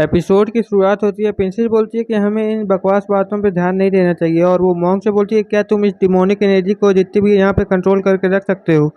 Episode की शुरुआत होती है। प्रिंसेस बोलती है कि हमें इन बकवास बातों पे ध्यान नहीं देना चाहिए और वो मॉन्क से बोलती है क्या तुम इस डिमोनिक एनर्जी को जितनी भी यहाँ पे कंट्रोल करके रख सकते हो।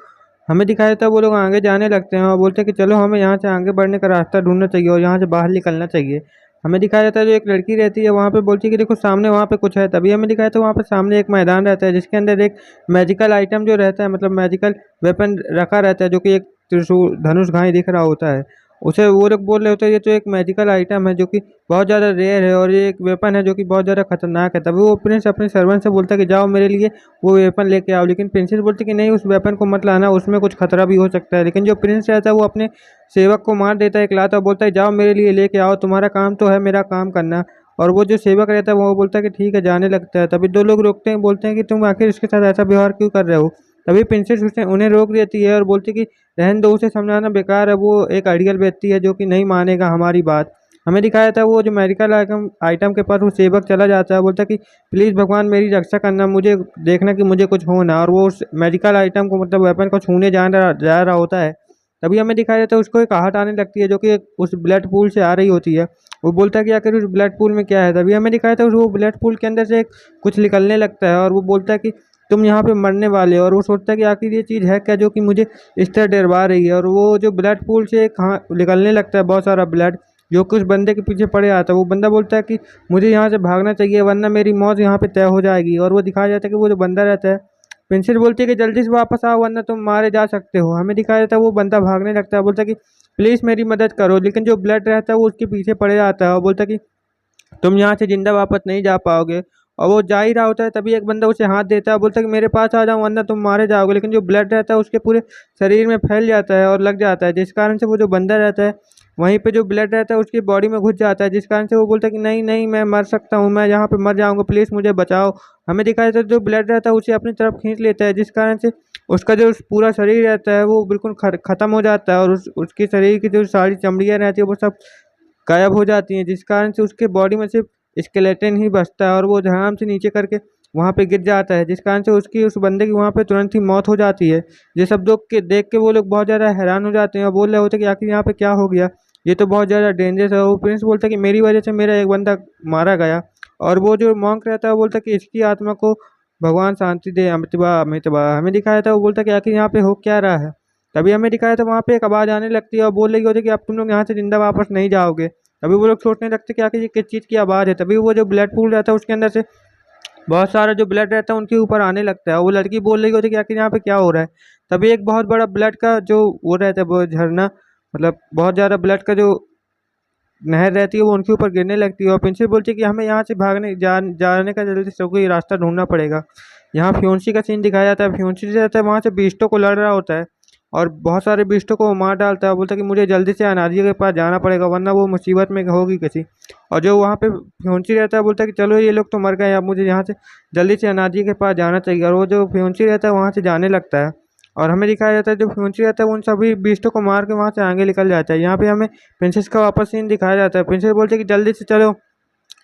हमें दिखाया जाता है वो लोग आगे जाने लगते हैं और बोलते हैं कि चलो हमें यहाँ से आगे बढ़ने का रास्ता ढूंढना चाहिए और यहाँ से बाहर निकलना चाहिए। हमें दिखाया जाता है जो एक लड़की रहती है वहाँ पे बोलती है कि देखो सामने वहाँ पे कुछ है। तभी हमें दिखाया था वहाँ पे सामने एक मैदान रहता है जिसके अंदर एक मैजिकल आइटम जो रहता है मतलब मैजिकल वेपन रखा रहता है जो कि एक त्रिशूल धनुष घाई दिख रहा होता है। उसे वो लोग बोल रहे होते हैं ये तो एक मैजिकल आइटम है जो कि बहुत ज़्यादा रेयर है और ये एक वेपन है जो कि बहुत ज़्यादा खतरनाक है। तभी वो प्रिंस अपने सर्वेंट से बोलता है कि जाओ मेरे लिए वो वेपन लेके आओ। लेकिन प्रिंसेस बोलती है कि नहीं उस वेपन को मत लाना, उसमें कुछ खतरा भी हो सकता है। लेकिन जो प्रिंस रहता है वो अपने सेवक को मार देता है एक लात और बोलता है जाओ मेरे लिए लेके आओ, तुम्हारा काम तो है मेरा काम करना। और वो जो सेवक रहता है वो बोलता है कि ठीक है जाने लगता है। तभी दो लोग रोकते हैं, बोलते हैं कि तुम आखिर इसके साथ ऐसा व्यवहार क्यों कर रहे हो। तभी प्रिंसेस उसे उन्हें रोक देती है और बोलती है कि रहने दो, उसे समझाना बेकार है, वो एक आइडियल व्यक्ति है जो कि नहीं मानेगा हमारी बात। हमें दिखाया था वो जो मेडिकल आइटम आइटम के पास वो सेवक चला जाता है, बोलता है कि प्लीज़ भगवान मेरी रक्षा करना, मुझे देखना कि मुझे कुछ हो ना। और वो उस मेडिकल आइटम को मतलब वेपन को छूने जा रहा होता है। तभी हमें दिखाया जाता है उसको एक आहट आने लगती है जो कि उस ब्लड पूल से आ रही होती है। वो बोलता है कि आखिर उस ब्लड पूल में क्या है। तभी हमें दिखाया था वो ब्लड पूल के अंदर से कुछ निकलने लगता है और वो बोलता है कि तुम यहाँ पे मरने वाले हो। और वो सोचता है कि आखिर ये चीज़ है क्या जो कि मुझे इस तरह डरवा रही है। और वो जो ब्लड पूल से कहाँ निकलने लगता है बहुत सारा ब्लड जो कि उस बंदे के पीछे पड़े आता है। वो बंदा बोलता है कि मुझे यहाँ से भागना चाहिए वरना मेरी मौत यहाँ पे तय हो जाएगी। और वो दिखाया जाता है कि वो जो बंदा रहता है, प्रिंसेस बोलती है कि जल्दी से वापस आओ वरना तुम मारे जा सकते हो। हमें दिखाया जाता है वो बंदा भागने लगता है, बोलता है कि प्लीज़ मेरी मदद करो। लेकिन जो ब्लड रहता है वो उसके पीछे पड़े जाता है और बोलता है कि तुम यहाँ से जिंदा वापस नहीं जा पाओगे। और वो जा ही रहा होता है तभी एक बंदा उसे हाथ देता है, बोलता है कि मेरे पास आ जाओ वरना तुम मारे जाओगे। लेकिन जो ब्लड रहता है उसके पूरे शरीर में फैल जाता है और लग जाता है, जिस कारण से वो जो बंदा रहता है वहीं पे जो ब्लड रहता है उसकी बॉडी में घुस जाता है, जिस कारण से वो बोलता है कि नहीं नहीं मैं मर सकता हूँ, मैं यहाँ पे मर जाऊँगा, प्लीज़ मुझे बचाओ। हमें दिखाया जाता है जो ब्लड रहता है उसे अपनी तरफ खींच लेता है, जिस कारण से उसका जो पूरा शरीर रहता है वो बिल्कुल ख़त्म हो जाता है और उसके शरीर की जो सारी चमड़ियाँ रहती है वो सब गायब हो जाती हैं, जिस कारण से उसके बॉडी में सिर्फ स्केलेटन ही बचता है और वो आराम से नीचे करके वहाँ पे गिर जाता है, जिस कारण से उसकी उस बंदे की वहाँ पे तुरंत ही मौत हो जाती है। ये सब देख के वो लोग बहुत ज़्यादा हैरान हो जाते हैं और बोल रहे होते हैं कि आखिर यहाँ पे क्या हो गया, ये तो बहुत ज़्यादा डेंजरस है। वो प्रिंस बोलता है कि मेरी वजह से मेरा एक बंदा मारा गया। और वो जो मॉन्क रहता है वो बोलता है कि इसकी आत्मा को भगवान शांति दे, अमितवा अमितवा। हमें दिखाया था वो बोलता है कि आखिर यहाँ पे हो क्या रहा है। तभी हमें दिखाया था वहाँ पे एक आवाज़ आने लगती है और बोल रही होती है कि अब तुम लोग यहाँ से जिंदा वापस नहीं जाओगे। तभी वो लोग सोचने लगते कि आखिर ये किस चीज़ की आवाज़ है। तभी वो जो ब्लड पूल रहता है उसके अंदर से बहुत सारा जो ब्लड रहता है उनके ऊपर आने लगता है। वो लड़की बोल रही होती है कि आखिर यहाँ पे क्या हो रहा है। तभी एक बहुत बड़ा ब्लड का जो वो रहता है वो झरना मतलब बहुत ज़्यादा ब्लड का जो नहर रहती है वो उनके ऊपर गिरने लगती है। और प्रिंसिपल बोलती है कि हमें यहाँ से जाने का जल्दी से कोई रास्ता ढूंढना पड़ेगा। यहाँ फ्योन्सी का सीन दिखाया जाता है। फ्योन्सी जो रहता है वहाँ से बीस्टो को लड़ रहा होता है और बहुत सारे बीस्टो को वो मार डालता है। बोलता है कि मुझे जल्दी से अनाजिया के पास जाना पड़ेगा वरना वो मुसीबत में होगी किसी। और जो वहाँ पे फ्योन्सी रहता है बोलता है कि चलो ये लोग तो मर गए, अब मुझे यहाँ से जल्दी से अनाजिया के पास जाना चाहिए। और वो जो फ्योन्सी रहता है वहाँ से जाने लगता है और हमें दिखाया जाता है जो फ्योन्सी रहता है वो उन सभी बीस्टों को मार के वहाँ से आगे निकल जाता है। यहाँ पे हमें प्रिंसेस का वापस सीन दिखाया जाता है। प्रिंसेस बोलते हैं कि जल्दी से चलो,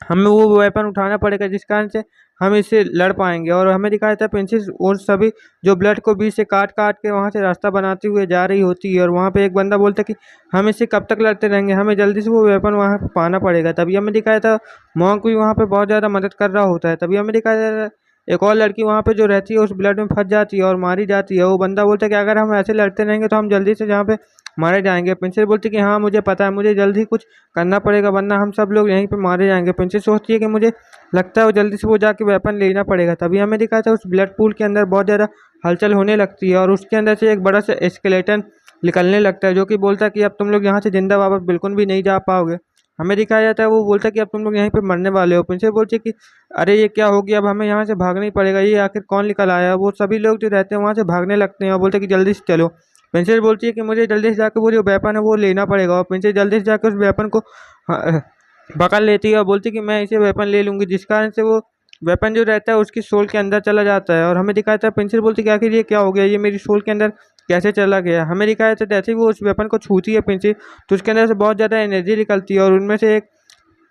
हमें वो वेपन उठाना पड़ेगा जिस कारण से हम इससे लड़ पाएंगे। और हमें दिखाया जाता है प्रिंसेस उन सभी जो ब्लड को बीच से काट काट के वहाँ से रास्ता बनाते हुए जा रही होती है। और वहाँ पे एक बंदा बोलता है कि हम इससे कब तक लड़ते रहेंगे, हमें जल्दी से वो वेपन वहाँ पे पाना पड़ेगा। तभी हमें दिखाया था मॉन्क भी वहाँ पे बहुत ज़्यादा मदद कर रहा होता है। तभी हमें दिखाया जाता है एक और लड़की वहाँ पे जो रहती है उस ब्लड में फंस जाती है और मारी जाती है। वो बंदा बोलता है कि अगर हम ऐसे लड़ते रहेंगे तो हम जल्दी से जहाँ पे मारे जाएंगे। प्रिंसेस बोलती है कि हाँ मुझे पता है, मुझे जल्दी कुछ करना पड़ेगा वरना हम सब लोग यहीं पे मारे जाएंगे। प्रिंसेस सोचती है कि मुझे लगता है वो जल्दी से वो जाके वेपन लेना पड़ेगा। तभी हमें दिखाया था उस ब्लड पूल के अंदर बहुत ज़्यादा हलचल होने लगती है और उसके अंदर से एक बड़ा सा स्केलेटन निकलने लगता है जो कि बोलता है कि अब तुम लोग यहाँ से जिंदा वापस बिल्कुल भी नहीं जा पाओगे। हमें दिखाया जाता है वो बोलता है कि अब तुम लोग यहीं पे मरने वाले हो। प्रिंसेस बोलती है कि अरे ये क्या हो गया, अब हमें यहाँ से भागना ही पड़ेगा, ये आखिर कौन निकल आया। वो सभी लोग जो रहते हैं वहाँ से भागने लगते हैं और बोलते हैं कि जल्दी से चलो। प्रिंसेस बोलती है कि मुझे जल्दी से जाकर वो जो वेपन है वो लेना पड़ेगा। और प्रिंसेस जल्दी से जाकर उस वेपन को हाँ, पकड़ लेती है और बोलती है कि मैं इसे वेपन ले लूँगी, जिस कारण से वो वेपन जो रहता है उसकी सोल के अंदर चला जाता है। और हमें दिखाया था प्रिंसेस बोलती है कि आखिर ये क्या हो गया, ये मेरी सोल के अंदर कैसे चला गया। हमें दिखाया था जैसे ही वो उस वेपन को छूती है प्रिंसेस तो उसके अंदर से बहुत ज़्यादा एनर्जी निकलती है और उनमें से एक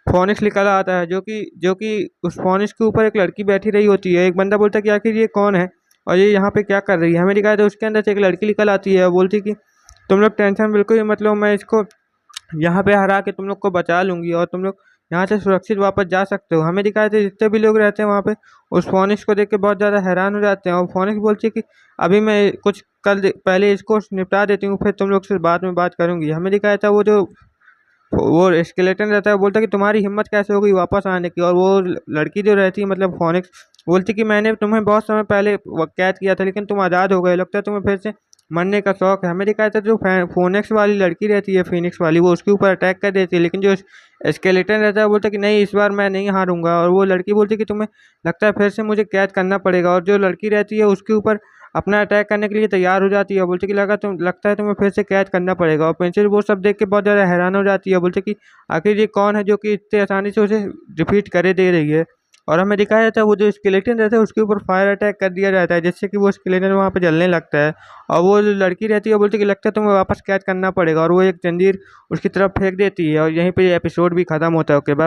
फोनिक्स निकल आता है जो कि उस फोनिक्स के ऊपर एक लड़की बैठी रही होती है। एक बंदा बोलता है कि आखिर ये कौन है और ये यहाँ पे क्या कर रही है। हमें दिखाया था उसके अंदर से एक लड़की निकल आती है और बोलती है कि तुम लोग टेंशन बिल्कुल ही मत लो, मैं इसको यहाँ पे हरा के तुम लोग को बचा लूंगी और तुम लोग यहाँ से सुरक्षित वापस जा सकते हो। हमें दिखाए थे जितने भी लोग रहते हैं वहाँ पे उस फोनिक्स को देख के बहुत ज़्यादा हैरान हो जाते हैं, और फोनिक्स बोलती है कि अभी मैं कुछ पहले इसको निपटा देती हूँ, फिर तुम लोग से बाद में बात करूंगी। हमें दिखाया था वो स्केलेटन रहता है, बोलता है कि तुम्हारी हिम्मत कैसे हो गई वापस आने की, और वो लड़की जो रहती है मतलब फोनिक्स बोलती कि मैंने तुम्हें बहुत समय पहले कैद किया था लेकिन तुम आज़ाद हो गए, लगता है तुम्हें फिर से मरने का शौक है। हमें दिखाया था जो फोनिक्स वाली लड़की रहती है, फिनिक्स वाली, वो उसके ऊपर अटैक कर देती है, लेकिन जो स्केलेटन रहता है वो बोलता है कि नहीं इस बार मैं नहीं हारूंगा, और वो लड़की बोलती है कि तुम्हें लगता है फिर से मुझे कैद करना पड़ेगा, और जो लड़की रहती है उसके ऊपर अपना अटैक करने के लिए तैयार हो जाती है, बोलती कि लगता है तुम्हें फिर से कैद करना पड़ेगा। और पेंसिल वो सब देख के बहुत ज़्यादा हैरान हो जाती है, बोलते कि आखिर ये कौन है जो कि इतने आसानी से उसे डिफीट करे दे रही है। और हमें दिखाया जाता है वो जो स्केलेटन रहता है उसके ऊपर फायर अटैक कर दिया जाता है, जिससे कि वो स्केलेटन वहाँ पे जलने लगता है, और वो जो लड़की रहती है बोलती है कि लगता है तुम्हें वापस कैद करना पड़ेगा, और वो एक जंजीर उसकी तरफ फेंक देती है, और यहीं पे एपिसोड भी खत्म होता है। Okay bye.